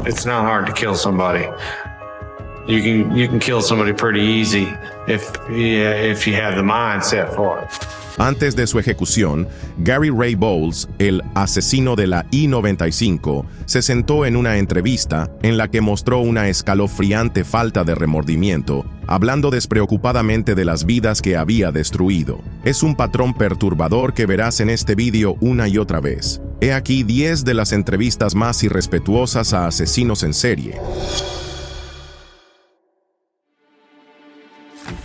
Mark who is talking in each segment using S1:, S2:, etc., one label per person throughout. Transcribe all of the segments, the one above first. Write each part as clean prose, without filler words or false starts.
S1: It's not hard to kill somebody. You can kill somebody pretty easy if you have the mindset for it.
S2: Antes de su ejecución, Gary Ray Bowles, el asesino de la I-95, se sentó en una entrevista en la que mostró una escalofriante falta de remordimiento, hablando despreocupadamente de las vidas que había destruido. Es un patrón perturbador que verás en este vídeo una y otra vez. He aquí 10 de las entrevistas más irrespetuosas a asesinos en serie.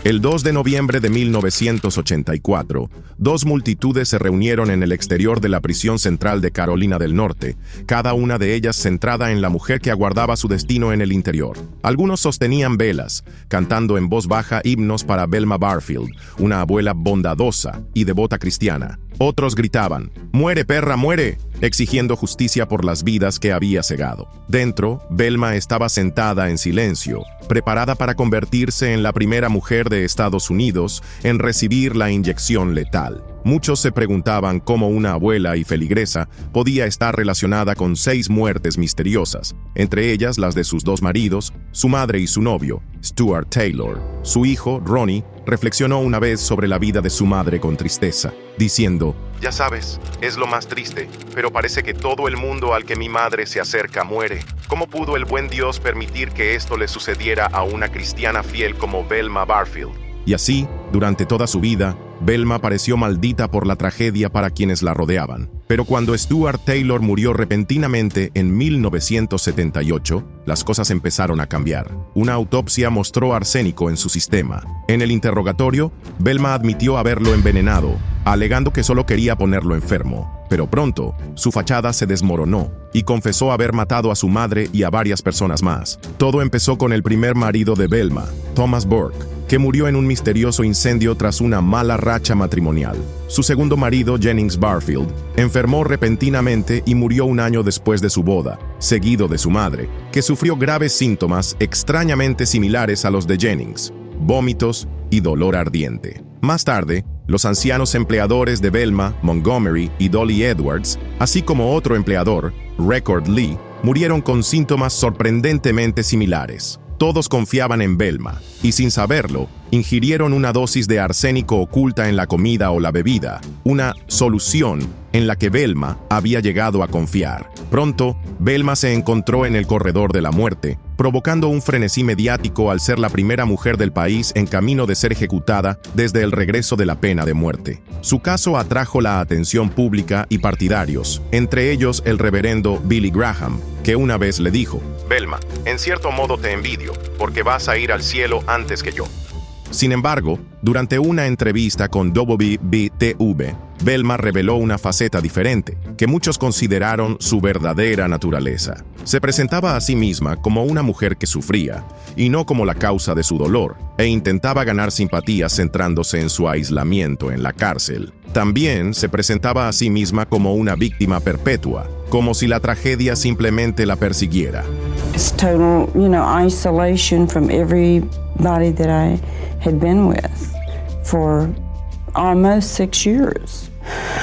S2: El 2 de noviembre de 1984, dos multitudes se reunieron en el exterior de la prisión central de Carolina del Norte, cada una de ellas centrada en la mujer que aguardaba su destino en el interior. Algunos sostenían velas, cantando en voz baja himnos para Velma Barfield, una abuela bondadosa y devota cristiana. Otros gritaban, «¡Muere, perra, muere!», exigiendo justicia por las vidas que había cegado. Dentro, Velma estaba sentada en silencio, preparada para convertirse en la primera mujer de Estados Unidos en recibir la inyección letal. Muchos se preguntaban cómo una abuela y feligresa podía estar relacionada con 6 muertes misteriosas, entre ellas las de sus 2 maridos, su madre y su novio, Stuart Taylor. Su hijo, Ronnie, reflexionó una vez sobre la vida de su madre con tristeza, diciendo, «Ya sabes, es lo más triste, pero parece que todo el mundo al que mi madre se acerca muere. ¿Cómo pudo el buen Dios permitir que esto le sucediera a una cristiana fiel como Velma Barfield?» Y así, durante toda su vida, Velma pareció maldita por la tragedia para quienes la rodeaban. Pero cuando Stuart Taylor murió repentinamente en 1978, las cosas empezaron a cambiar. Una autopsia mostró arsénico en su sistema. En el interrogatorio, Velma admitió haberlo envenenado, alegando que solo quería ponerlo enfermo. Pero pronto, su fachada se desmoronó y confesó haber matado a su madre y a varias personas más. Todo empezó con el primer marido de Velma, Thomas Burke, que murió en un misterioso incendio tras una mala racha matrimonial. Su segundo marido, Jennings Barfield, enfermó repentinamente y murió un año después de su boda, seguido de su madre, que sufrió graves síntomas extrañamente similares a los de Jennings: vómitos y dolor ardiente. Más tarde, los ancianos empleadores de Velma, Montgomery y Dolly Edwards, así como otro empleador, Record Lee, murieron con síntomas sorprendentemente similares. Todos confiaban en Velma, y sin saberlo, ingirieron una dosis de arsénico oculta en la comida o la bebida, una solución en la que Velma había llegado a confiar. Pronto, Velma se encontró en el corredor de la muerte, provocando un frenesí mediático al ser la primera mujer del país en camino de ser ejecutada desde el regreso de la pena de muerte. Su caso atrajo la atención pública y partidarios, entre ellos el reverendo Billy Graham, que una vez le dijo, «Velma, en cierto modo te envidio, porque vas a ir al cielo antes que yo». Sin embargo, durante una entrevista con WBTV, Velma reveló una faceta diferente, que muchos consideraron su verdadera naturaleza. Se presentaba a sí misma como una mujer que sufría, y no como la causa de su dolor, e intentaba ganar simpatías centrándose en su aislamiento en la cárcel. También se presentaba a sí misma como una víctima perpetua, como si la tragedia simplemente la persiguiera.
S3: It's total, isolation from everybody that I had been with for almost 6 years.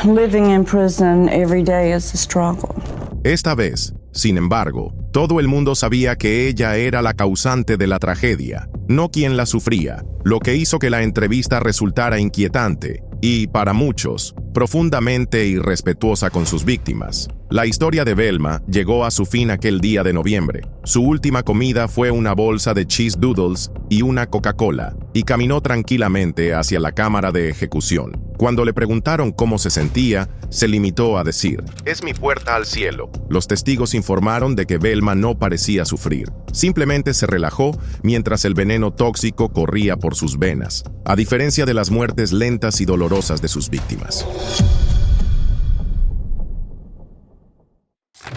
S3: Living in prison every day is a struggle.
S2: Esta vez, sin embargo, todo el mundo sabía que ella era la causante de la tragedia, no quien la sufría, lo que hizo que la entrevista resultara inquietante y, para muchos, profundamente irrespetuosa con sus víctimas. La historia de Velma llegó a su fin aquel día de noviembre. Su última comida fue una bolsa de cheese doodles y una Coca-Cola, y caminó tranquilamente hacia la cámara de ejecución. Cuando le preguntaron cómo se sentía, se limitó a decir, «Es mi puerta al cielo». Los testigos informaron de que Velma no parecía sufrir. Simplemente se relajó mientras el veneno tóxico corría por sus venas, a diferencia de las muertes lentas y dolorosas de sus víctimas.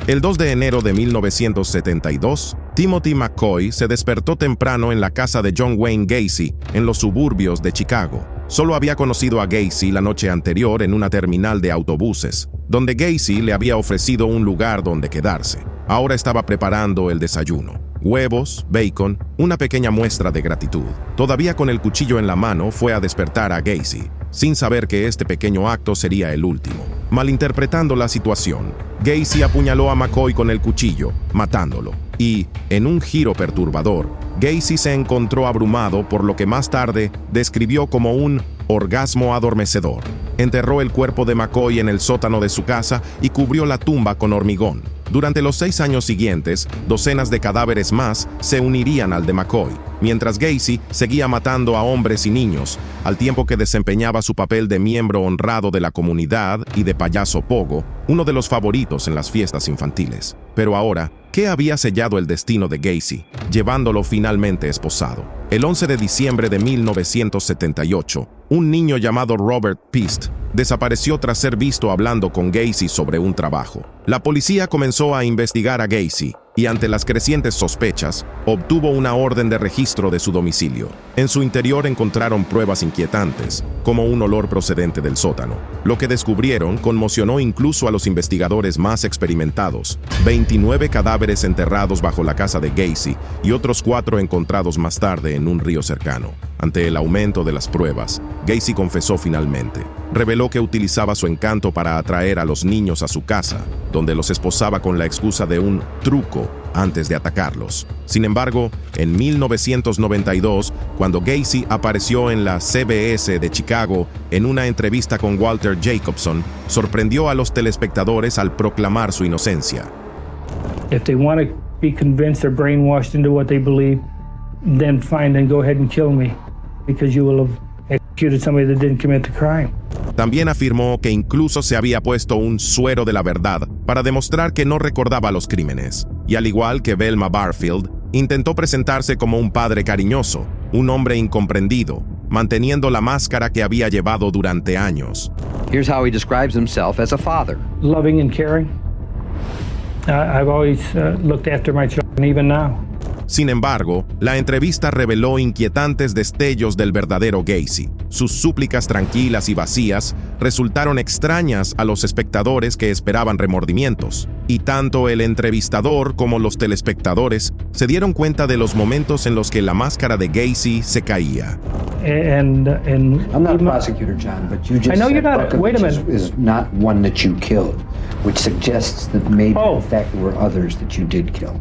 S2: El 2 de enero de 1972, Timothy McCoy se despertó temprano en la casa de John Wayne Gacy, en los suburbios de Chicago. Solo había conocido a Gacy la noche anterior en una terminal de autobuses, donde Gacy le había ofrecido un lugar donde quedarse. Ahora estaba preparando el desayuno. Huevos, bacon, una pequeña muestra de gratitud. Todavía con el cuchillo en la mano, fue a despertar a Gacy, sin saber que este pequeño acto sería el último. Malinterpretando la situación, Gacy apuñaló a McCoy con el cuchillo, matándolo. y, en un giro perturbador, Gacy se encontró abrumado por lo que más tarde describió como un orgasmo adormecedor. Enterró el cuerpo de McCoy en el sótano de su casa y cubrió la tumba con hormigón. Durante los 6 años siguientes, docenas de cadáveres más se unirían al de McCoy, mientras Gacy seguía matando a hombres y niños, al tiempo que desempeñaba su papel de miembro honrado de la comunidad y de payaso Pogo, uno de los favoritos en las fiestas infantiles. Pero ahora, ¿qué había sellado el destino de Gacy, llevándolo finalmente esposado? El 11 de diciembre de 1978, un niño llamado Robert Pist desapareció tras ser visto hablando con Gacy sobre un trabajo. La policía comenzó a investigar a Gacy y, ante las crecientes sospechas, obtuvo una orden de registro de su domicilio. En su interior encontraron pruebas inquietantes, como un olor procedente del sótano. Lo que descubrieron conmocionó incluso a los investigadores más experimentados. 29 cadáveres enterrados bajo la casa de Gacy y otros 4 encontrados más tarde en un río cercano. Ante el aumento de las pruebas, Gacy confesó finalmente. Reveló que utilizaba su encanto para atraer a los niños a su casa, donde los esposaba con la excusa de un truco antes de atacarlos. Sin embargo, en 1992, cuando Gacy apareció en la CBS de Chicago en una entrevista con Walter Jacobson, sorprendió a los telespectadores al proclamar su inocencia.
S4: If they want to be convinced they're brainwashed into what they believe, then fine, then go ahead and kill me, because you will have executed somebody that didn't commit the crime.
S2: También afirmó que incluso se había puesto un suero de la verdad para demostrar que no recordaba los crímenes. Y al igual que Velma Barfield, intentó presentarse como un padre cariñoso, un hombre incomprendido, manteniendo la máscara que había llevado durante años.
S5: Here's how he describes himself as a father.
S4: Loving and caring. I've always looked after my children, even now.
S2: Sin embargo, la entrevista reveló inquietantes destellos del verdadero Gacy. Sus súplicas tranquilas y vacías resultaron extrañas a los espectadores que esperaban remordimientos, y tanto el entrevistador como los telespectadores se dieron cuenta de los momentos en los que la máscara de Gacy se caía.
S4: And
S6: I'm not a prosecutor, John, but you just
S4: I know
S6: said
S4: you're not. Wait a
S6: Buckovich
S4: minute.
S6: is not one that you killed, which suggests that maybe
S4: Oh.
S6: in fact there were others that you did kill.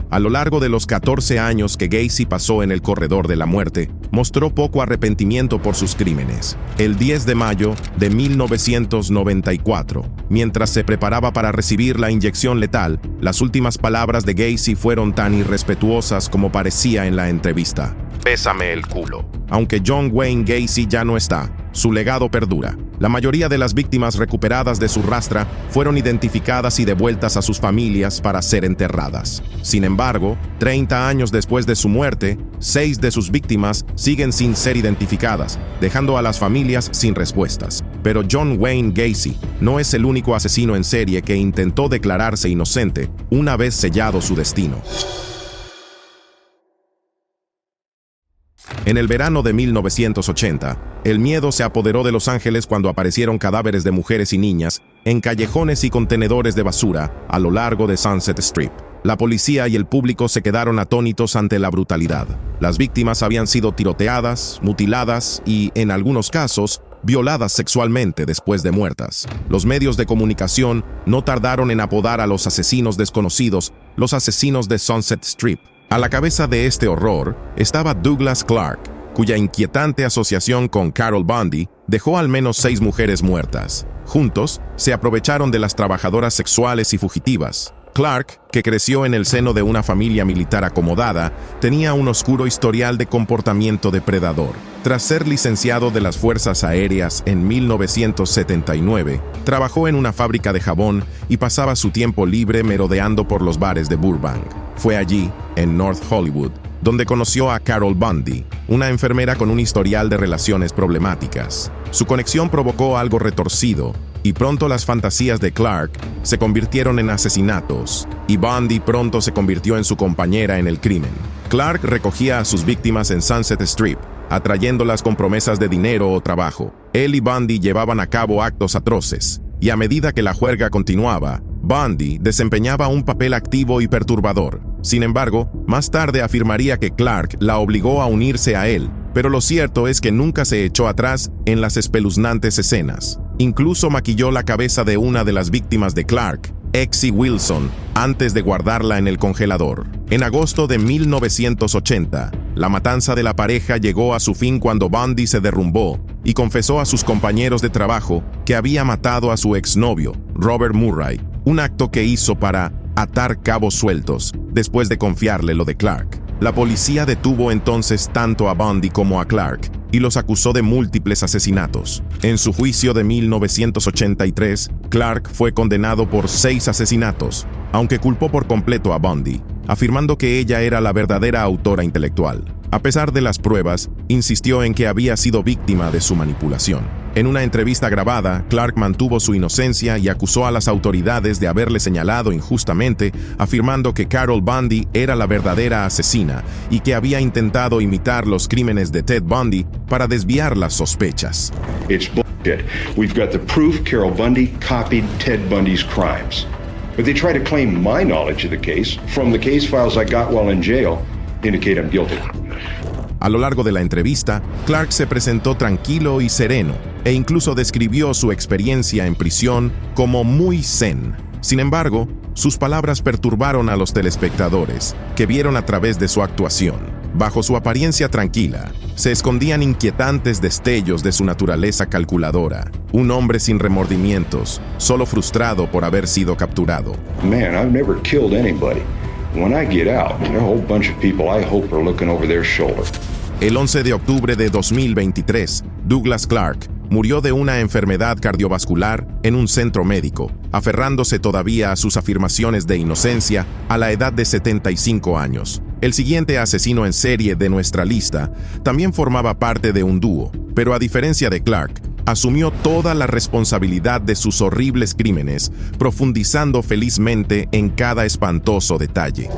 S2: A lo largo de los 14 años que Gacy pasó en el corredor de la muerte, mostró poco arrepentimiento por sus crímenes. El 10 de mayo de 1994, mientras se preparaba para recibir la inyección letal, las últimas palabras de Gacy fueron tan irrespetuosas como parecía en la entrevista. Pésame el culo. Aunque John Wayne Gacy ya no está, su legado perdura. La mayoría de las víctimas recuperadas de su rastra fueron identificadas y devueltas a sus familias para ser enterradas. Sin embargo, 30 años después de su muerte, 6 de sus víctimas siguen sin ser identificadas, dejando a las familias sin respuestas. Pero John Wayne Gacy no es el único asesino en serie que intentó declararse inocente una vez sellado su destino. En el verano de 1980, el miedo se apoderó de Los Ángeles cuando aparecieron cadáveres de mujeres y niñas en callejones y contenedores de basura a lo largo de Sunset Strip. La policía y el público se quedaron atónitos ante la brutalidad. Las víctimas habían sido tiroteadas, mutiladas y, en algunos casos, violadas sexualmente después de muertas. Los medios de comunicación no tardaron en apodar a los asesinos desconocidos los asesinos de Sunset Strip. A la cabeza de este horror estaba Douglas Clark, cuya inquietante asociación con Carol Bundy dejó al menos 6 mujeres muertas. Juntos, se aprovecharon de las trabajadoras sexuales y fugitivas. Clark, que creció en el seno de una familia militar acomodada, tenía un oscuro historial de comportamiento depredador. Tras ser licenciado de las Fuerzas Aéreas en 1979, trabajó en una fábrica de jabón y pasaba su tiempo libre merodeando por los bares de Burbank. Fue allí, en North Hollywood, donde conoció a Carol Bundy, una enfermera con un historial de relaciones problemáticas. Su conexión provocó algo retorcido, y pronto las fantasías de Clark se convirtieron en asesinatos, y Bundy pronto se convirtió en su compañera en el crimen. Clark recogía a sus víctimas en Sunset Strip, atrayéndolas con promesas de dinero o trabajo. Él y Bundy llevaban a cabo actos atroces, y a medida que la juerga continuaba, Bundy desempeñaba un papel activo y perturbador. Sin embargo, más tarde afirmaría que Clark la obligó a unirse a él, pero lo cierto es que nunca se echó atrás en las espeluznantes escenas. Incluso maquilló la cabeza de una de las víctimas de Clark, Exie Wilson antes de guardarla en el congelador. En agosto de 1980, la matanza de la pareja llegó a su fin cuando Bundy se derrumbó y confesó a sus compañeros de trabajo que había matado a su exnovio, Robert Murray, un acto que hizo para atar cabos sueltos después de confiarle lo de Clark. La policía detuvo entonces tanto a Bundy como a Clark y los acusó de múltiples asesinatos. En su juicio de 1983, Clark fue condenado por 6 asesinatos, aunque culpó por completo a Bundy, afirmando que ella era la verdadera autora intelectual. A pesar de las pruebas, insistió en que había sido víctima de su manipulación. En una entrevista grabada, Clark mantuvo su inocencia y acusó a las autoridades de haberle señalado injustamente, afirmando que Carol Bundy era la verdadera asesina y que había intentado imitar los crímenes de Ted Bundy para desviar las sospechas.
S7: It's bullshit. We've got the proof Carol Bundy copied Ted Bundy's crimes. But they try to claim my knowledge of the case from the case files I got while in jail indicate I'm guilty.
S2: A lo largo de la entrevista, Clark se presentó tranquilo y sereno, e incluso describió su experiencia en prisión como muy zen. Sin embargo, sus palabras perturbaron a los telespectadores, que vieron a través de su actuación. Bajo su apariencia tranquila, se escondían inquietantes destellos de su naturaleza calculadora. Un hombre sin remordimientos, solo frustrado por haber sido capturado.
S7: Man, I've never killed anybody. When I get out, there are a whole bunch of people I hope are looking over their shoulder.
S2: El 11 de octubre de 2023, Douglas Clark murió de una enfermedad cardiovascular en un centro médico, aferrándose todavía a sus afirmaciones de inocencia a la edad de 75 años. El siguiente asesino en serie de nuestra lista también formaba parte de un dúo, pero a diferencia de Clark, asumió toda la responsabilidad de sus horribles crímenes, profundizando felizmente en cada espantoso detalle.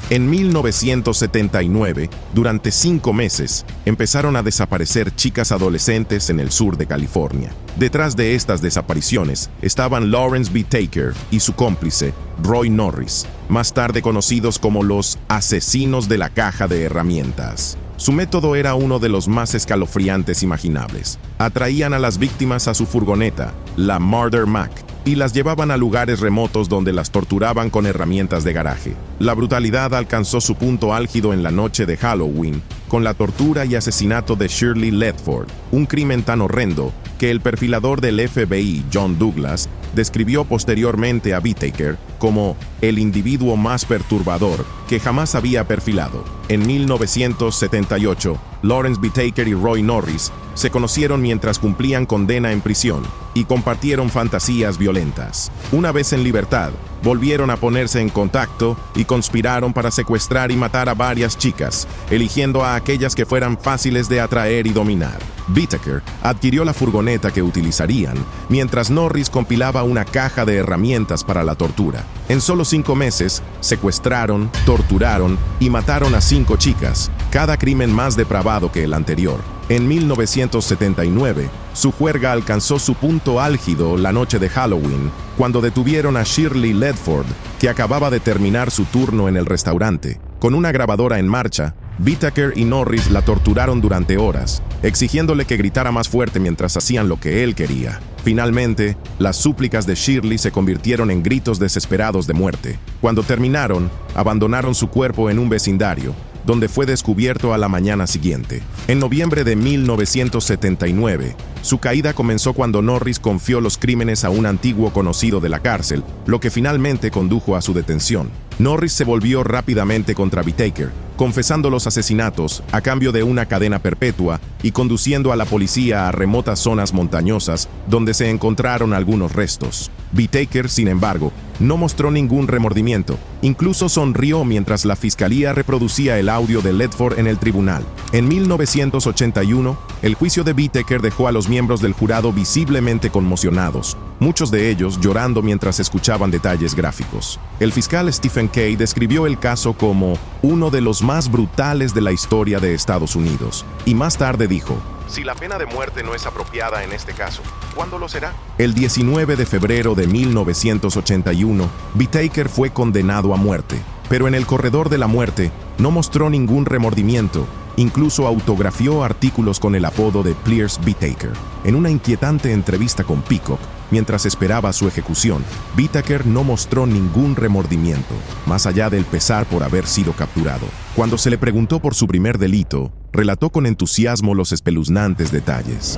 S2: En 1979, durante 5 meses, empezaron a desaparecer chicas adolescentes en el sur de California. Detrás de estas desapariciones estaban Lawrence B. Taker y su cómplice, Roy Norris, más tarde conocidos como los asesinos de la caja de herramientas. Su método era uno de los más escalofriantes imaginables. Atraían a las víctimas a su furgoneta, la Murder Mac, y las llevaban a lugares remotos donde las torturaban con herramientas de garaje. La brutalidad alcanzó su punto álgido en la noche de Halloween, con la tortura y asesinato de Shirley Ledford, un crimen tan horrendo que el perfilador del FBI, John Douglas, describió posteriormente a Whittaker como el individuo más perturbador que jamás había perfilado. En 1978, Lawrence Whittaker y Roy Norris se conocieron mientras cumplían condena en prisión y compartieron fantasías violentas. Una vez en libertad, volvieron a ponerse en contacto y conspiraron para secuestrar y matar a varias chicas, eligiendo a aquellas que fueran fáciles de atraer y dominar. Whittaker adquirió la furgoneta que utilizarían, mientras Norris compilaba una caja de herramientas para la tortura. En solo 5 meses, secuestraron, torturaron y mataron a 5 chicas, cada crimen más depravado que el anterior. En 1979, su juerga alcanzó su punto álgido la noche de Halloween, cuando detuvieron a Shirley Ledford, que acababa de terminar su turno en el restaurante. Con una grabadora en marcha, Whittaker y Norris la torturaron durante horas, exigiéndole que gritara más fuerte mientras hacían lo que él quería. Finalmente, las súplicas de Shirley se convirtieron en gritos desesperados de muerte. Cuando terminaron, abandonaron su cuerpo en un vecindario, donde fue descubierto a la mañana siguiente. En noviembre de 1979, su caída comenzó cuando Norris confió los crímenes a un antiguo conocido de la cárcel, lo que finalmente condujo a su detención. Norris se volvió rápidamente contra Whittaker, confesando los asesinatos a cambio de una cadena perpetua y conduciendo a la policía a remotas zonas montañosas donde se encontraron algunos restos. Whittaker, sin embargo, no mostró ningún remordimiento. Incluso sonrió mientras la fiscalía reproducía el audio de Ledford en el tribunal. En 1981, el juicio de Whittaker dejó a los miembros del jurado visiblemente conmocionados, muchos de ellos llorando mientras escuchaban detalles gráficos. El fiscal Stephen Kay describió el caso como uno de los más brutales de la historia de Estados Unidos, y más tarde dijo: si la pena de muerte no es apropiada en este caso, ¿cuándo lo será? El 19 de febrero de 1981, Whittaker fue condenado a muerte, pero en el corredor de la muerte no mostró ningún remordimiento Incluso autografió artículos con el apodo de Pierce Whitaker. En una inquietante entrevista con Peacock, mientras esperaba su ejecución, Whitaker no mostró ningún remordimiento, más allá del pesar por haber sido capturado. Cuando se le preguntó por su primer delito, relató con entusiasmo los espeluznantes detalles.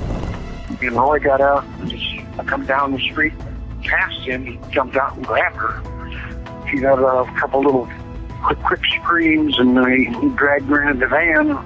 S8: You know, I got out, I come down the street past him, he jumped out and grabbed her. He got a couple little quick screams and he dragged her into the van.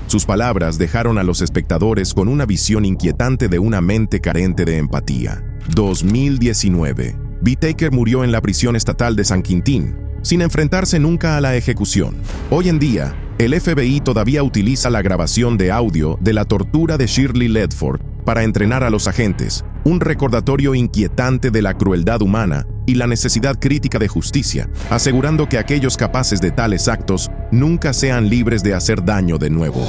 S2: Sus palabras dejaron a los espectadores con una visión inquietante de una mente carente de empatía. 2019. Whitaker murió en la prisión estatal de San Quintín, sin enfrentarse nunca a la ejecución. Hoy en día, el FBI todavía utiliza la grabación de audio de la tortura de Shirley Ledford para entrenar a los agentes, un recordatorio inquietante de la crueldad humana y la necesidad crítica de justicia, asegurando que aquellos capaces de tales actos nunca sean libres de hacer daño de nuevo.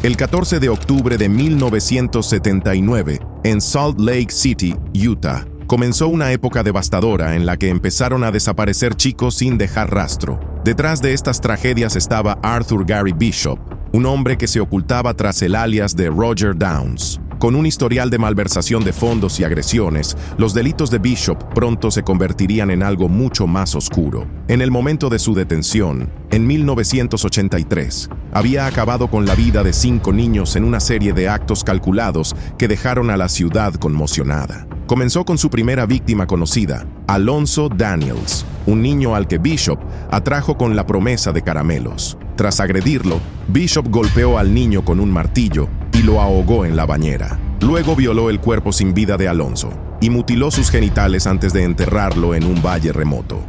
S2: El 14 de octubre de 1979, en Salt Lake City, Utah, comenzó una época devastadora en la que empezaron a desaparecer chicos sin dejar rastro. Detrás de estas tragedias estaba Arthur Gary Bishop, un hombre que se ocultaba tras el alias de Roger Downs. Con un historial de malversación de fondos y agresiones, los delitos de Bishop pronto se convertirían en algo mucho más oscuro. En el momento de su detención, en 1983, había acabado con la vida de 5 niños en una serie de actos calculados que dejaron a la ciudad conmocionada. Comenzó con su primera víctima conocida, Alonzo Daniels, un niño al que Bishop atrajo con la promesa de caramelos. Tras agredirlo, Bishop golpeó al niño con un martillo y lo ahogó en la bañera. Luego violó el cuerpo sin vida de Alonzo y mutiló sus genitales antes de enterrarlo en un valle remoto.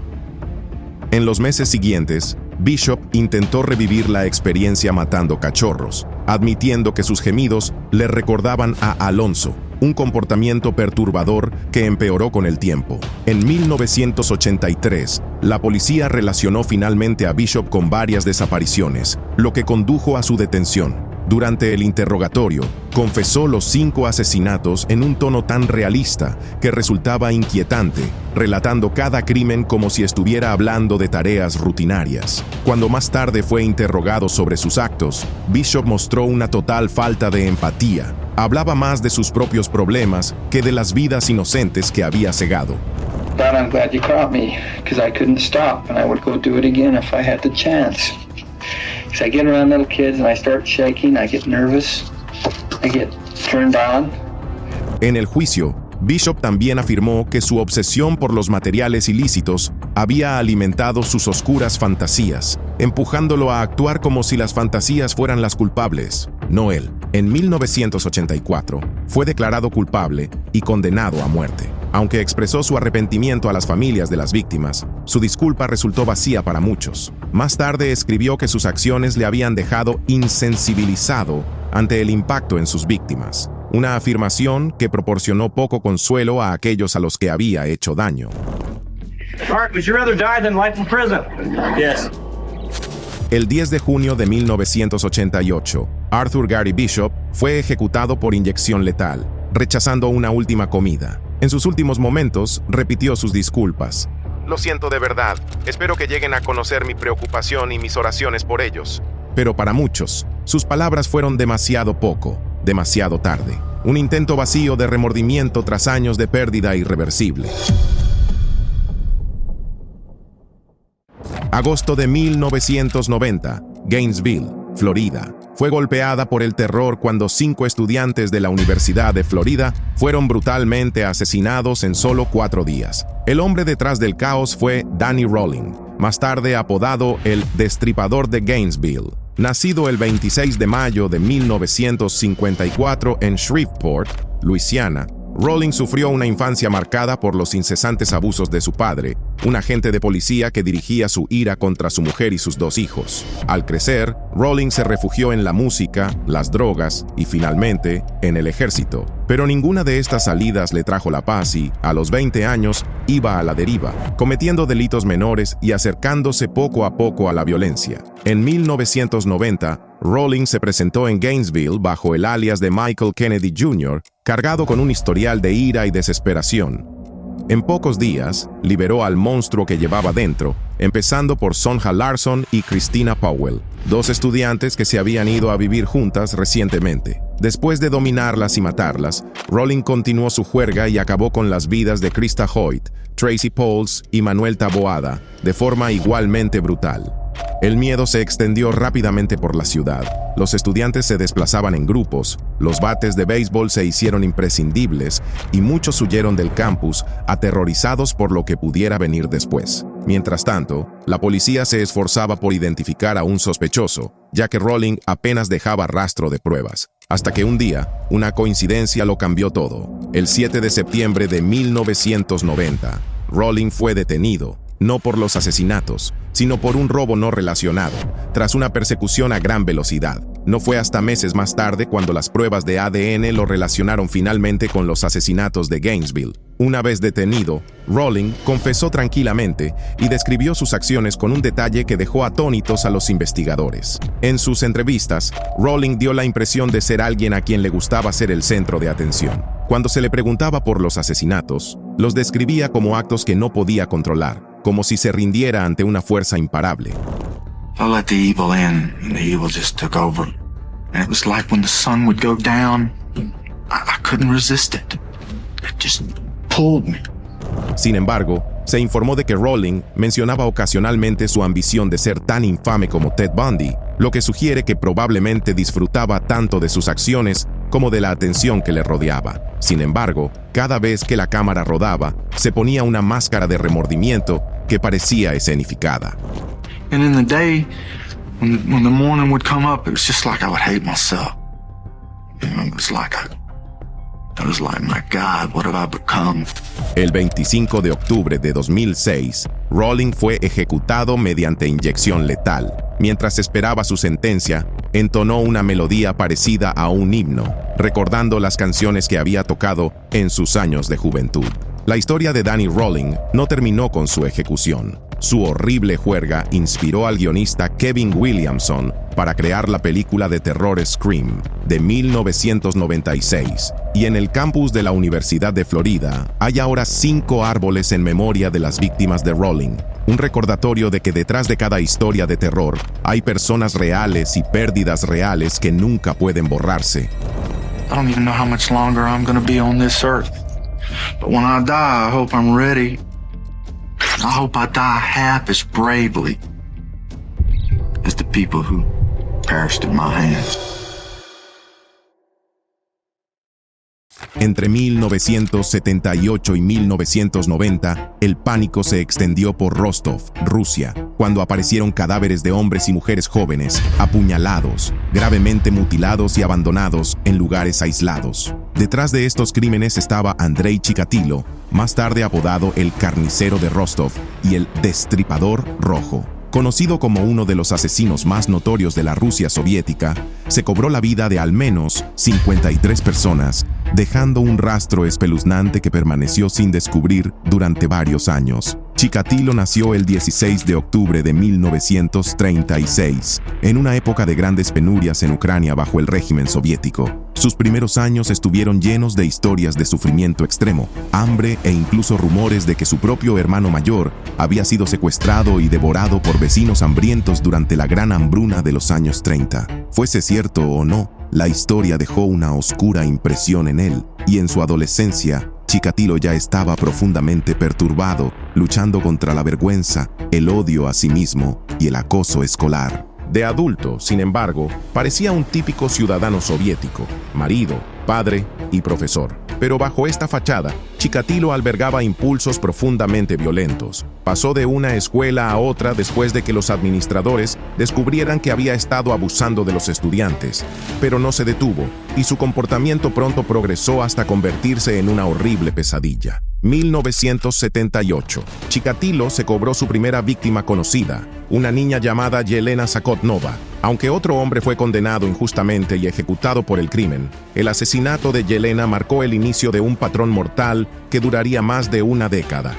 S2: En los meses siguientes, Bishop intentó revivir la experiencia matando cachorros, admitiendo que sus gemidos le recordaban a Alonzo, un comportamiento perturbador que empeoró con el tiempo. En 1983, la policía relacionó finalmente a Bishop con varias desapariciones, lo que condujo a su detención. Durante el interrogatorio, confesó los 5 asesinatos en un tono tan realista que resultaba inquietante, relatando cada crimen como si estuviera hablando de tareas rutinarias. Cuando más tarde fue interrogado sobre sus actos, Bishop mostró una total falta de empatía. Hablaba más de sus propios problemas que de las vidas inocentes que había cegado.
S6: Don, I'm glad you caught me, because I couldn't stop, and I would go do it again if I had the chance. Because I get around little kids and I start shaking, I get nervous, I get turned on.
S2: En el juicio, Bishop también afirmó que su obsesión por los materiales ilícitos había alimentado sus oscuras fantasías, empujándolo a actuar como si las fantasías fueran las culpables, no él. En 1984, fue declarado culpable y condenado a muerte. Aunque expresó su arrepentimiento a las familias de las víctimas, su disculpa resultó vacía para muchos. Más tarde escribió que sus acciones le habían dejado insensibilizado ante el impacto en sus víctimas, una afirmación que proporcionó poco consuelo a aquellos a los que había hecho daño.
S9: Mark, would you rather die than life in prison? Yes.
S2: El 10 de junio de 1988, Arthur Gary Bishop fue ejecutado por inyección letal, rechazando una última comida. En sus últimos momentos, repitió sus disculpas. Lo siento de verdad, espero que lleguen a conocer mi preocupación y mis oraciones por ellos. Pero para muchos, sus palabras fueron demasiado poco, demasiado tarde. Un intento vacío de remordimiento tras años de pérdida irreversible. Agosto de 1990, Gainesville, Florida. Fue golpeada por el terror cuando 5 estudiantes de la Universidad de Florida fueron brutalmente asesinados en solo 4 días. El hombre detrás del caos fue Danny Rolling, más tarde apodado el Destripador de Gainesville. Nacido el 26 de mayo de 1954 en Shreveport, Luisiana, Rolling sufrió una infancia marcada por los incesantes abusos de su padre, un agente de policía que dirigía su ira contra su mujer y sus 2 hijos. Al crecer, Rolling se refugió en la música, las drogas y finalmente en el ejército. Pero ninguna de estas salidas le trajo la paz y, a los 20 años, iba a la deriva, cometiendo delitos menores y acercándose poco a poco a la violencia. En 1990, Rolling se presentó en Gainesville bajo el alias de Michael Kennedy Jr., cargado con un historial de ira y desesperación. En pocos días, liberó al monstruo que llevaba dentro, empezando por Sonja Larsson y Christina Powell, dos estudiantes que se habían ido a vivir juntas recientemente. Después de dominarlas y matarlas, Rowling continuó su juerga y acabó con las vidas de Krista Hoyt, Tracy Pauls y Manuel Taboada, de forma igualmente brutal. El miedo se extendió rápidamente por la ciudad. Los estudiantes se desplazaban en grupos, los bates de béisbol se hicieron imprescindibles y muchos huyeron del campus, aterrorizados por lo que pudiera venir después. Mientras tanto, la policía se esforzaba por identificar a un sospechoso, ya que Rowling apenas dejaba rastro de pruebas. Hasta que un día, una coincidencia lo cambió todo. El 7 de septiembre de 1990, Rowling fue detenido, no por los asesinatos, sino por un robo no relacionado, tras una persecución a gran velocidad. No fue hasta meses más tarde cuando las pruebas de ADN lo relacionaron finalmente con los asesinatos de Gainesville. Una vez detenido, Rowling confesó tranquilamente y describió sus acciones con un detalle que dejó atónitos a los investigadores. En sus entrevistas, Rowling dio la impresión de ser alguien a quien le gustaba ser el centro de atención. Cuando se le preguntaba por los asesinatos, los describía como actos que no podía controlar, como si se rindiera ante una fuerza imparable.
S10: I let the evil in, and the evil just took over. And it was like when the sun would go down, I couldn't resist it. It just pulled me.
S2: Sin embargo, se informó de que Rowling mencionaba ocasionalmente su ambición de ser tan infame como Ted Bundy, lo que sugiere que probablemente disfrutaba tanto de sus acciones como de la atención que le rodeaba. Sin embargo, cada vez que la cámara rodaba, se ponía una máscara de remordimiento que parecía escenificada.
S10: And in the day, when the morning would come up, it was just like I would hate myself. You know, it was like my God, what have I become?
S2: El 25 de octubre de 2006, Rowling fue ejecutado mediante inyección letal. Mientras esperaba su sentencia, entonó una melodía parecida a un himno, recordando las canciones que había tocado en sus años de juventud. La historia de Danny Rowling no terminó con su ejecución. Su horrible juerga inspiró al guionista Kevin Williamson para crear la película de terror Scream de 1996. Y en el campus de la Universidad de Florida hay ahora 5 árboles en memoria de las víctimas de Rowling, un recordatorio de que detrás de cada historia de terror hay personas reales y pérdidas reales que nunca pueden borrarse.
S10: I don't even know how much longer I'm gonna be on this earth. But when I die, I hope I'm ready. I hope I die half as bravely as the people who perished in my hands.
S2: Entre 1978 y 1990, el pánico se extendió por Rostov, Rusia, cuando aparecieron cadáveres de hombres y mujeres jóvenes, apuñalados, gravemente mutilados y abandonados en lugares aislados. Detrás de estos crímenes estaba Andrei Chikatilo, más tarde apodado el Carnicero de Rostov y el Destripador Rojo. Conocido como uno de los asesinos más notorios de la Rusia soviética, se cobró la vida de al menos 53 personas, dejando un rastro espeluznante que permaneció sin descubrir durante varios años. Chikatilo nació el 16 de octubre de 1936, en una época de grandes penurias en Ucrania bajo el régimen soviético. Sus primeros años estuvieron llenos de historias de sufrimiento extremo, hambre e incluso rumores de que su propio hermano mayor había sido secuestrado y devorado por vecinos hambrientos durante la gran hambruna de los años 30. Fuese cierto o no, la historia dejó una oscura impresión en él, y en su adolescencia, Chikatilo ya estaba profundamente perturbado, luchando contra la vergüenza, el odio a sí mismo y el acoso escolar. De adulto, sin embargo, parecía un típico ciudadano soviético, marido, padre y profesor. Pero bajo esta fachada, Chikatilo albergaba impulsos profundamente violentos. Pasó de una escuela a otra después de que los administradores descubrieran que había estado abusando de los estudiantes, pero no se detuvo, y su comportamiento pronto progresó hasta convertirse en una horrible pesadilla. 1978. Chikatilo se cobró su primera víctima conocida, una niña llamada Yelena Zakotnova. Aunque otro hombre fue condenado injustamente y ejecutado por el crimen, el asesinato de Yelena marcó el inicio de un patrón mortal que duraría más de una década.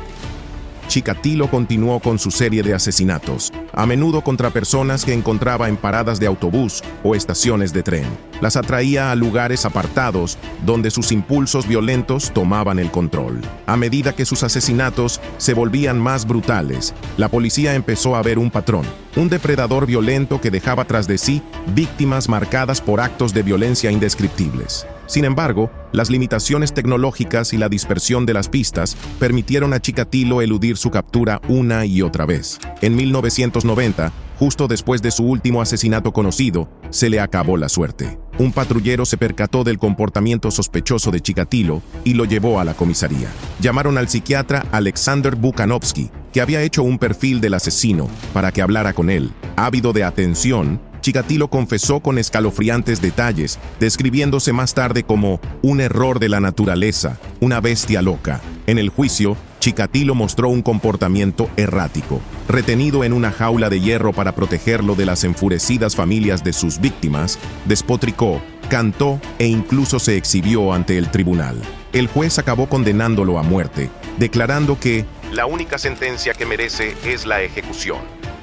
S2: Chikatilo continuó con su serie de asesinatos, a menudo contra personas que encontraba en paradas de autobús o estaciones de tren. las atraía a lugares apartados donde sus impulsos violentos tomaban el control. A medida que sus asesinatos se volvían más brutales, la policía empezó a ver un patrón, un depredador violento que dejaba tras de sí víctimas marcadas por actos de violencia indescriptibles. Sin embargo, las limitaciones tecnológicas y la dispersión de las pistas permitieron a Chikatilo eludir su captura una y otra vez. En 1990, justo después de su último asesinato conocido, se le acabó la suerte. Un patrullero se percató del comportamiento sospechoso de Chikatilo y lo llevó a la comisaría. Llamaron al psiquiatra Alexander Bukanovsky, que había hecho un perfil del asesino, para que hablara con él. Ávido de atención, Chikatilo confesó con escalofriantes detalles, describiéndose más tarde como un error de la naturaleza, una bestia loca. En el juicio, Chikatilo mostró un comportamiento errático. Retenido en una jaula de hierro para protegerlo de las enfurecidas familias de sus víctimas, despotricó, cantó e incluso se exhibió ante el tribunal. El juez acabó condenándolo a muerte, declarando que la única sentencia que merece es la ejecución.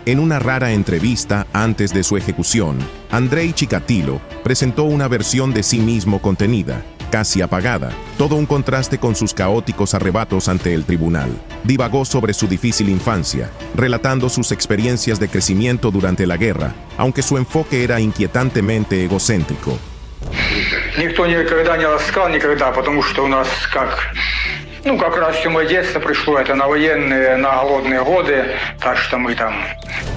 S2: En una rara entrevista antes de su ejecución, Andrei Chikatilo presentó una versión de sí mismo contenida, casi apagada, todo un contraste con sus caóticos arrebatos ante el tribunal. Divagó sobre su difícil infancia, relatando sus experiencias de crecimiento durante la guerra, aunque su enfoque era inquietantemente egocéntrico.
S11: Никто никогда не ласкал, никогда, потому что у нас как раз все мое детство пришло, это на военные, на голодные годы, так что мы там.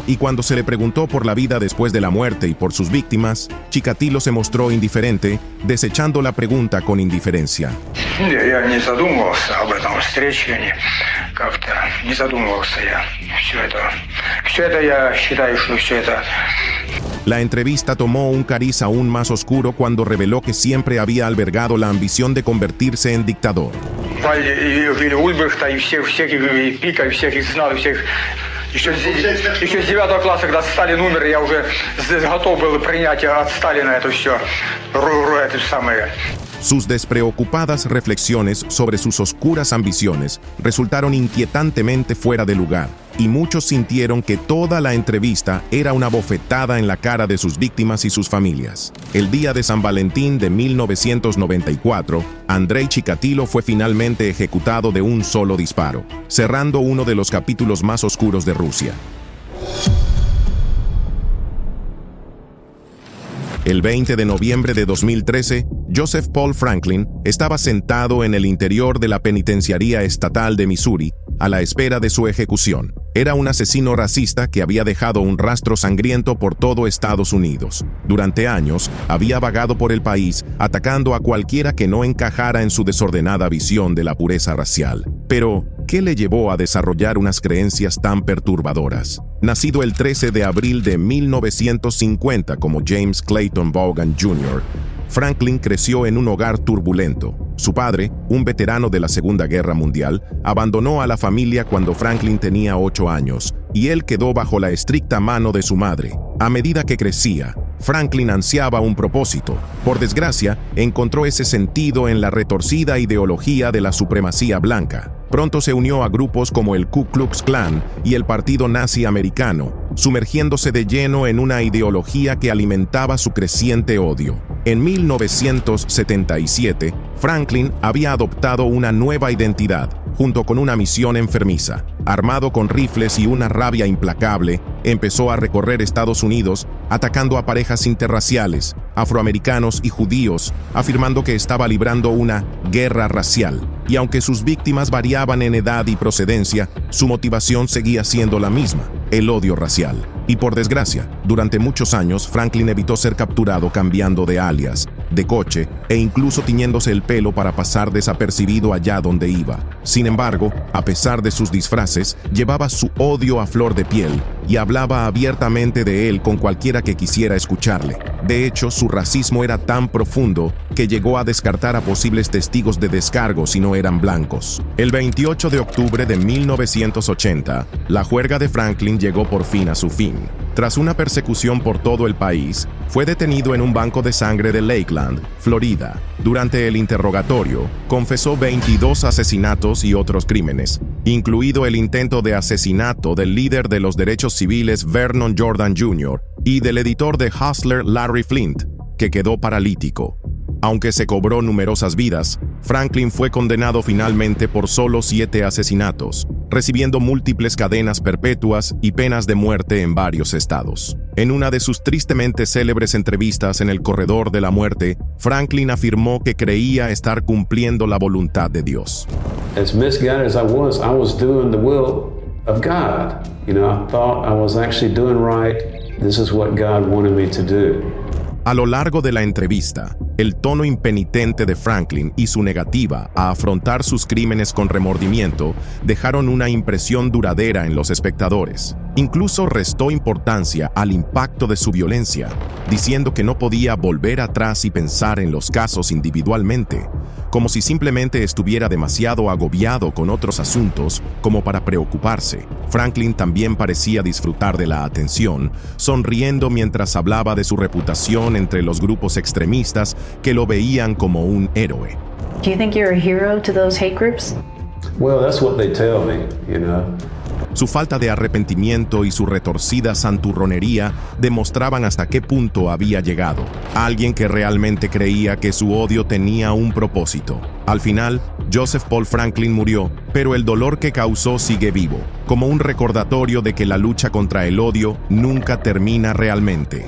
S2: Y cuando se le preguntó por la vida después de la muerte y por sus víctimas, Chikatilo se mostró indiferente, desechando la pregunta con indiferencia.
S11: Я не задумывался об этом встрече, как-то не задумывался я. Все это я считаю, что все это.
S2: La entrevista tomó un cariz aún más oscuro cuando reveló que siempre había albergado la ambición de convertirse en dictador.
S11: И Ульбрихта, и всех, и Пика, и всех их знал, и всех. Еще с 9 класса, когда Сталин умер, я уже готов был принять от Сталина это все, это самое.
S2: Sus despreocupadas reflexiones sobre sus oscuras ambiciones resultaron inquietantemente fuera de lugar, y muchos sintieron que toda la entrevista era una bofetada en la cara de sus víctimas y sus familias. El día de San Valentín de 1994, Andrei Chikatilo fue finalmente ejecutado de un solo disparo, cerrando uno de los capítulos más oscuros de Rusia. El 20 de noviembre de 2013, Joseph Paul Franklin estaba sentado en el interior de la penitenciaría estatal de Missouri a la espera de su ejecución. Era un asesino racista que había dejado un rastro sangriento por todo Estados Unidos. Durante años, había vagado por el país atacando a cualquiera que no encajara en su desordenada visión de la pureza racial. Pero, ¿qué le llevó a desarrollar unas creencias tan perturbadoras? Nacido el 13 de abril de 1950 como James Clayton Vaughan Jr., Franklin creció en un hogar turbulento. Su padre, un veterano de la Segunda Guerra Mundial, abandonó a la familia cuando Franklin tenía 8 años, y él quedó bajo la estricta mano de su madre. A medida que crecía, Franklin ansiaba un propósito. Por desgracia, encontró ese sentido en la retorcida ideología de la supremacía blanca. Pronto se unió a grupos como el Ku Klux Klan y el Partido Nazi Americano, sumergiéndose de lleno en una ideología que alimentaba su creciente odio. En 1977, Franklin había adoptado una nueva identidad, junto con una misión enfermiza. Armado con rifles y una rabia implacable, empezó a recorrer Estados Unidos, atacando a parejas interraciales, afroamericanos y judíos, afirmando que estaba librando una guerra racial. Y aunque sus víctimas variaban en edad y procedencia, su motivación seguía siendo la misma: el odio racial. Y por desgracia, durante muchos años, Franklin evitó ser capturado cambiando de alias, de coche e incluso tiñéndose el pelo para pasar desapercibido allá donde iba. Sin embargo, a pesar de sus disfraces, llevaba su odio a flor de piel y hablaba abiertamente de él con cualquiera que quisiera escucharle. De hecho, su racismo era tan profundo que llegó a descartar a posibles testigos de descargo si no eran blancos. El 28 de octubre de 1980, la juerga de Franklin llegó por fin a su fin. Tras una persecución por todo el país, fue detenido en un banco de sangre de Lakeland, Florida. Durante el interrogatorio, confesó 22 asesinatos y otros crímenes, incluido el intento de asesinato del líder de los derechos civiles Vernon Jordan Jr. y del editor de Hustler Larry Flynt. que quedó paralítico. Aunque se cobró numerosas vidas, Franklin fue condenado finalmente por solo 7 asesinatos, recibiendo múltiples cadenas perpetuas y penas de muerte en varios estados. En una de sus tristemente célebres entrevistas en el corredor de la muerte, Franklin afirmó que creía estar cumpliendo la voluntad de Dios.
S12: As misguided as I was doing the will of God. I thought I was actually doing right. This is what God wanted me to do.
S2: A lo largo de la entrevista, el tono impenitente de Franklin y su negativa a afrontar sus crímenes con remordimiento dejaron una impresión duradera en los espectadores. Incluso restó importancia al impacto de su violencia, diciendo que no podía volver atrás y pensar en los casos individualmente, como si simplemente estuviera demasiado agobiado con otros asuntos como para preocuparse. Franklin también parecía disfrutar de la atención, sonriendo mientras hablaba de su reputación entre los grupos extremistas que lo veían como un héroe.
S13: Do you think you're a hero to those hate groups?
S12: Well, that's what they tell me,
S2: Su falta de arrepentimiento y su retorcida santurronería demostraban hasta qué punto había llegado. Alguien que realmente creía que su odio tenía un propósito. Al final, Joseph Paul Franklin murió, pero el dolor que causó sigue vivo, como un recordatorio de que la lucha contra el odio nunca termina realmente.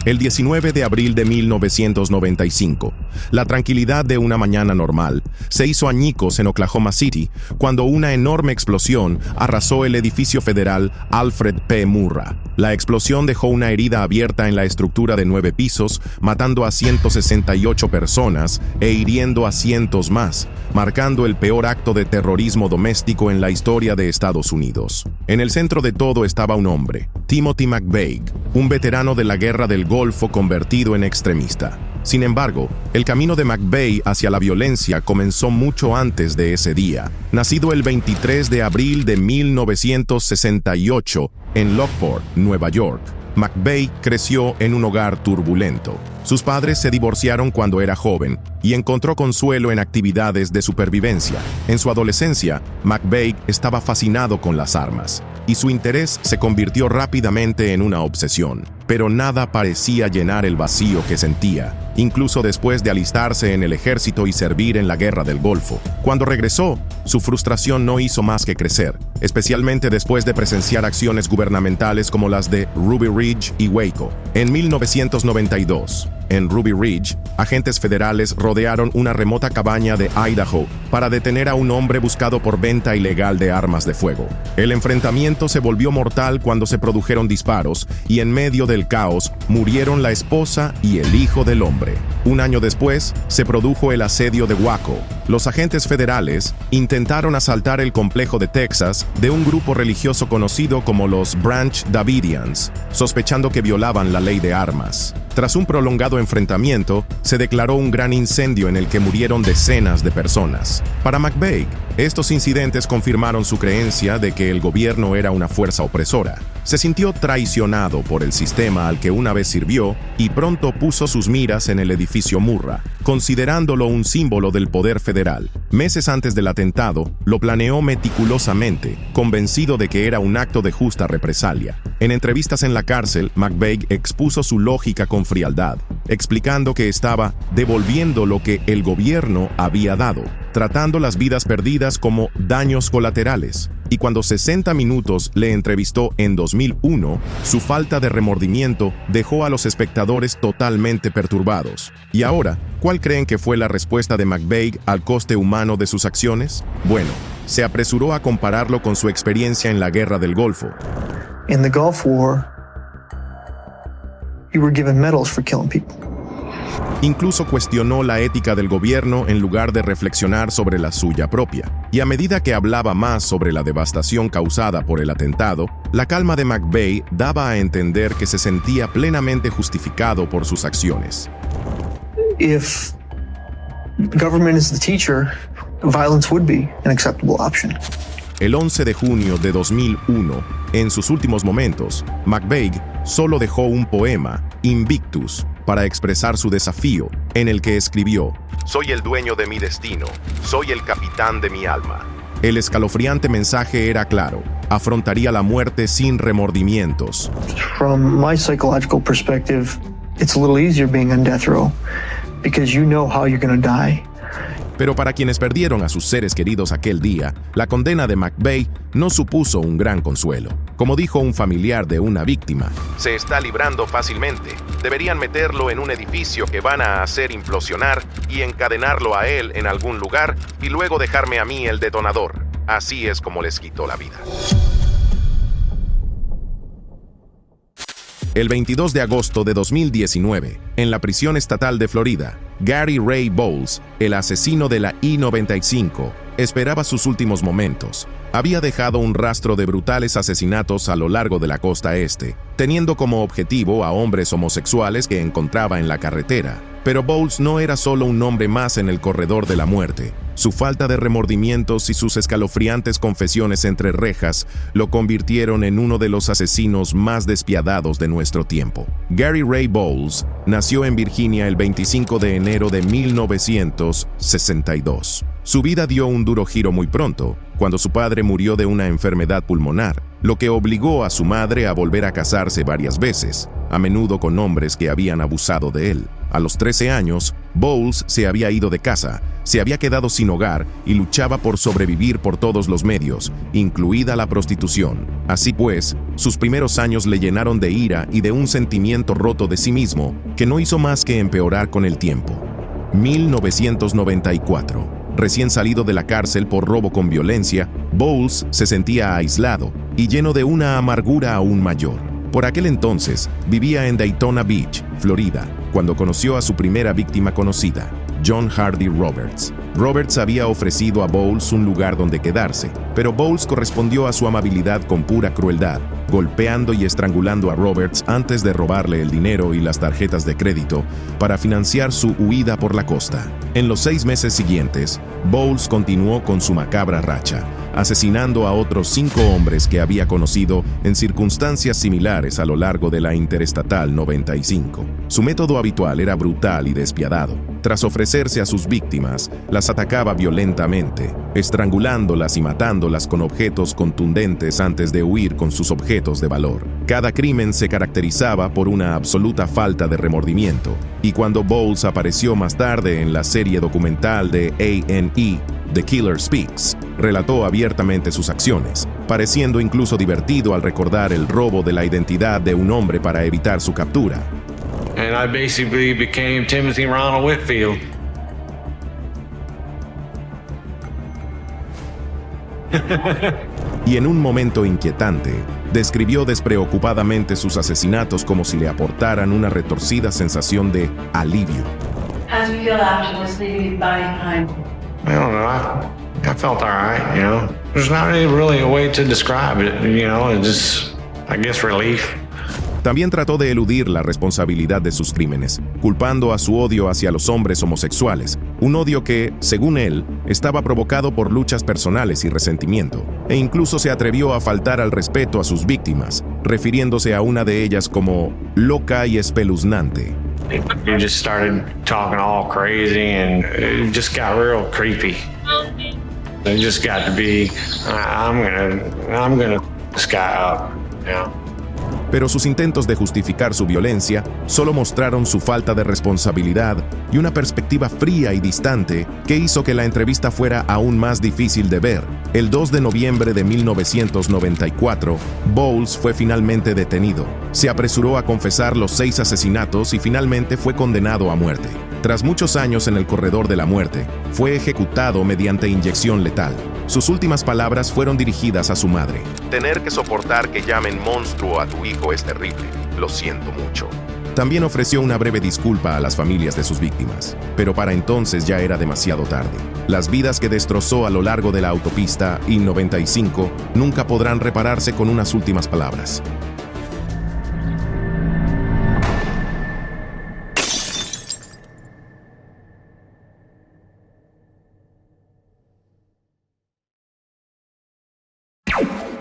S2: El 19 de abril de 1995, la tranquilidad de una mañana normal se hizo añicos en Oklahoma City cuando una enorme explosión arrasó el edificio federal Alfred P. Murrah. La explosión dejó una herida abierta en la estructura de 9 pisos, matando a 168 personas e hiriendo a cientos más, marcando el peor acto de terrorismo doméstico en la historia de Estados Unidos. En el centro de todo estaba un hombre, Timothy McVeigh, un veterano de la Guerra del Golfo convertido en extremista. Sin embargo, el camino de McVeigh hacia la violencia comenzó mucho antes de ese día. Nacido el 23 de abril de 1968 en Lockport, Nueva York, McVeigh creció en un hogar turbulento. Sus padres se divorciaron cuando era joven y encontró consuelo en actividades de supervivencia. En su adolescencia, McVeigh estaba fascinado con las armas y su interés se convirtió rápidamente en una obsesión. Pero nada parecía llenar el vacío que sentía, incluso después de alistarse en el ejército y servir en la Guerra del Golfo. Cuando regresó, su frustración no hizo más que crecer, especialmente después de presenciar acciones gubernamentales como las de Ruby Ridge y Waco. En 1992, en Ruby Ridge, agentes federales rodearon una remota cabaña de Idaho para detener a un hombre buscado por venta ilegal de armas de fuego. El enfrentamiento se volvió mortal cuando se produjeron disparos y en medio del caos murieron la esposa y el hijo del hombre. Un año después, se produjo el asedio de Waco. Los agentes federales intentaron asaltar el complejo de Texas de un grupo religioso conocido como los Branch Davidians, sospechando que violaban la ley de armas. Tras un prolongado enfrentamiento, se declaró un gran incendio en el que murieron decenas de personas. Para McVeigh, estos incidentes confirmaron su creencia de que el gobierno era una fuerza opresora. Se sintió traicionado por el sistema al que una vez sirvió y pronto puso sus miras en el edificio Murrah, considerándolo un símbolo del poder federal. Meses antes del atentado, lo planeó meticulosamente, convencido de que era un acto de justa represalia. En entrevistas en la cárcel, McVeigh expuso su lógica con frialdad, explicando que estaba devolviendo lo que el gobierno había dado, tratando las vidas perdidas como daños colaterales. Y cuando 60 Minutos le entrevistó en 2001, su falta de remordimiento dejó a los espectadores totalmente perturbados. Y ahora, ¿cuál creen que fue la respuesta de McVeigh al coste humano de sus acciones? Bueno, se apresuró a compararlo con su experiencia en la Guerra del Golfo.
S14: In the Gulf War, you were given medals for killing people.
S2: Incluso cuestionó la ética del gobierno en lugar de reflexionar sobre la suya propia. Y a medida que hablaba más sobre la devastación causada por el atentado, la calma de McVeigh daba a entender que se sentía plenamente justificado por sus acciones.
S14: If government is the teacher, violence would be an acceptable option.
S2: El 11 de junio de 2001, en sus últimos momentos, McVeigh solo dejó un poema, Invictus, para expresar su desafío, en el que escribió: «Soy el dueño de mi destino, soy el capitán de mi alma. El escalofriante mensaje era claro: afrontaría la muerte sin remordimientos.
S14: From my psychological perspective, it's a little easier being on death row because you know how you're going to die.
S2: Pero para quienes perdieron a sus seres queridos aquel día, la condena de McVeigh no supuso un gran consuelo. Como dijo un familiar de una víctima: se está librando fácilmente. Deberían meterlo en un edificio que van a hacer implosionar y encadenarlo a él en algún lugar y luego dejarme a mí el detonador. Así es como les quitó la vida. El 22 de agosto de 2019, en la prisión estatal de Florida, Gary Ray Bowles, el asesino de la I-95, esperaba sus últimos momentos. Había dejado un rastro de brutales asesinatos a lo largo de la costa este, teniendo como objetivo a hombres homosexuales que encontraba en la carretera. Pero Bowles no era solo un hombre más en el corredor de la muerte. Su falta de remordimientos y sus escalofriantes confesiones entre rejas lo convirtieron en uno de los asesinos más despiadados de nuestro tiempo. Gary Ray Bowles nació en Virginia el 25 de enero de 1962. Su vida dio un duro giro muy pronto, cuando su padre murió de una enfermedad pulmonar, lo que obligó a su madre a volver a casarse varias veces, a menudo con hombres que habían abusado de él. A los 13 años, Bowles se había ido de casa, se había quedado sin hogar y luchaba por sobrevivir por todos los medios, incluida la prostitución. Así pues, sus primeros años le llenaron de ira y de un sentimiento roto de sí mismo que no hizo más que empeorar con el tiempo. 1994. Recién salido de la cárcel por robo con violencia, Bowles se sentía aislado y lleno de una amargura aún mayor. Por aquel entonces, vivía en Daytona Beach, Florida, cuando conoció a su primera víctima conocida, John Hardy Roberts. Roberts había ofrecido a Bowles un lugar donde quedarse, pero Bowles correspondió a su amabilidad con pura crueldad, golpeando y estrangulando a Roberts antes de robarle el dinero y las tarjetas de crédito para financiar su huida por la costa. En los 6 meses siguientes, Bowles continuó con su macabra racha, asesinando a otros 5 hombres que había conocido en circunstancias similares a lo largo de la Interestatal 95. Su método habitual era brutal y despiadado. Tras ofrecerse a sus víctimas, las atacaba violentamente, estrangulándolas y matándolas con objetos contundentes antes de huir con sus objetos de valor. Cada crimen se caracterizaba por una absoluta falta de remordimiento, y cuando Bowles apareció más tarde en la serie documental de A&E, The Killer Speaks, relató abiertamente sus acciones, pareciendo incluso divertido al recordar el robo de la identidad de un hombre para evitar su captura.
S1: And I basically became Timothy Ronald Whitfield.
S2: Y en un momento inquietante, describió despreocupadamente sus asesinatos como si le aportaran una retorcida sensación de alivio.
S15: How do you feel afterwards leaving your body behind?
S1: I don't know. I felt all right, you know. There's not really a way to describe it, you know. It's just, I guess, relief.
S2: También trató de eludir la responsabilidad de sus crímenes, culpando a su odio hacia los hombres homosexuales, un odio que, según él, estaba provocado por luchas personales y resentimiento, e incluso se atrevió a faltar al respeto a sus víctimas, refiriéndose a una de ellas como loca y espeluznante.
S1: You just started talking all crazy and it just got real creepy. It just got to be, I'm gonna this guy up, you know.
S2: Pero sus intentos de justificar su violencia solo mostraron su falta de responsabilidad y una perspectiva fría y distante que hizo que la entrevista fuera aún más difícil de ver. El 2 de noviembre de 1994, Bowles fue finalmente detenido. Se apresuró a confesar los 6 asesinatos y finalmente fue condenado a muerte. Tras muchos años en el corredor de la muerte, fue ejecutado mediante inyección letal. Sus últimas palabras fueron dirigidas a su madre. Tener que soportar que llamen monstruo a tu hijo es terrible. Lo siento mucho. También ofreció una breve disculpa a las familias de sus víctimas, pero para entonces ya era demasiado tarde. Las vidas que destrozó a lo largo de la autopista I-95 nunca podrán repararse con unas últimas palabras.